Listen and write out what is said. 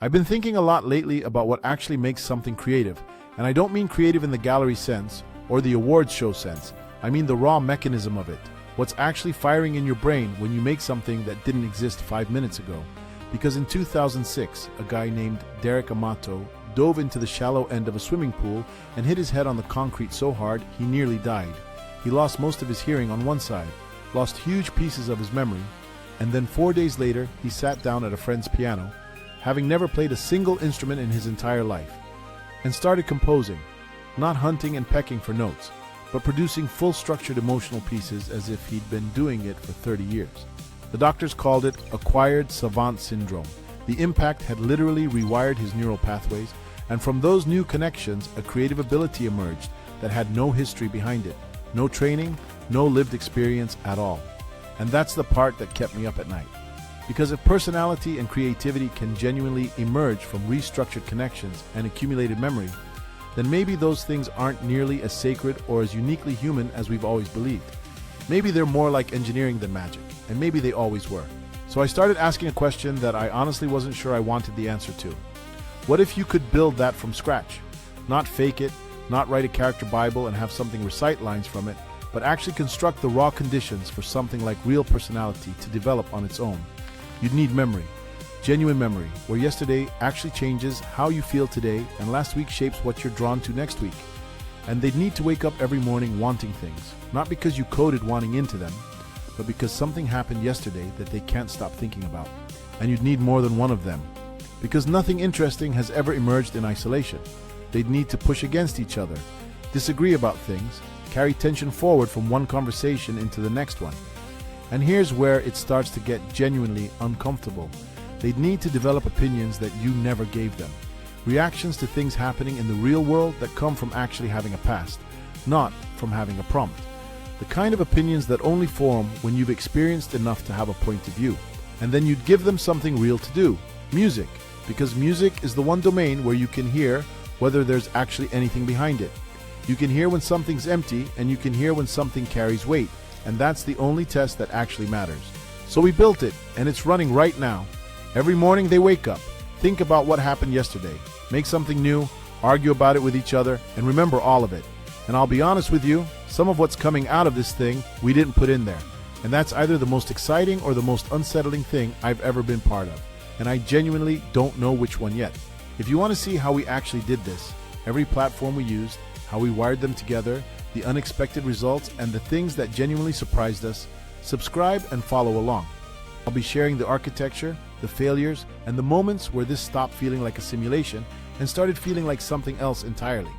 I've been thinking a lot lately about what actually makes something creative, and I don't mean creative in the gallery sense or the awards show sense. I mean the raw mechanism of it. What's actually firing in your brain when you make something that didn't exist 5 minutes ago. Because in 2006, a guy named Derek Amato dove into the shallow end of a swimming pool and hit his head on the concrete so hard he nearly died. He lost most of his hearing on one side, lost huge pieces of his memory, and then 4 days later he sat down at a friend's piano, having never played a single instrument in his entire life, and started composing, not hunting and pecking for notes, but producing full-structured emotional pieces as if he'd been doing it for 30 years. The doctors called it acquired savant syndrome. The impact had literally rewired his neural pathways, and from those new connections, a creative ability emerged that had no history behind it, no training, no lived experience at all. And that's the part that kept me up at night. Because if personality and creativity can genuinely emerge from restructured connections and accumulated memory, then maybe those things aren't nearly as sacred or as uniquely human as we've always believed. Maybe they're more like engineering than magic, and maybe they always were. So I started asking a question that I honestly wasn't sure I wanted the answer to. What if you could build that from scratch? Not fake it, not write a character Bible and have something recite lines from it, but actually construct the raw conditions for something like real personality to develop on its own. You'd need memory, genuine memory, where yesterday actually changes how you feel today and last week shapes what you're drawn to next week. And they'd need to wake up every morning wanting things, not because you coded wanting into them, but because something happened yesterday that they can't stop thinking about. And you'd need more than one of them, because nothing interesting has ever emerged in isolation. They'd need to push against each other, disagree about things, carry tension forward from one conversation into the next one. And here's where it starts to get genuinely uncomfortable. They'd need to develop opinions that you never gave them. Reactions to things happening in the real world that come from actually having a past, not from having a prompt. The kind of opinions that only form when you've experienced enough to have a point of view. And then you'd give them something real to do, music, because music is the one domain where you can hear whether there's actually anything behind it. You can hear when something's empty, and you can hear when something carries weight, and that's the only test that actually matters. So we built it, and it's running right now. Every morning they wake up, think about what happened yesterday, make something new, argue about it with each other, and remember all of it. And I'll be honest with you, some of what's coming out of this thing we didn't put in there. And that's either the most exciting or the most unsettling thing I've ever been part of. And I genuinely don't know which one yet. If you want to see how we actually did this, every platform we used, how we wired them together, the unexpected results, and the things that genuinely surprised us, subscribe and follow along. I'll be sharing the architecture, the failures, and the moments where this stopped feeling like a simulation and started feeling like something else entirely.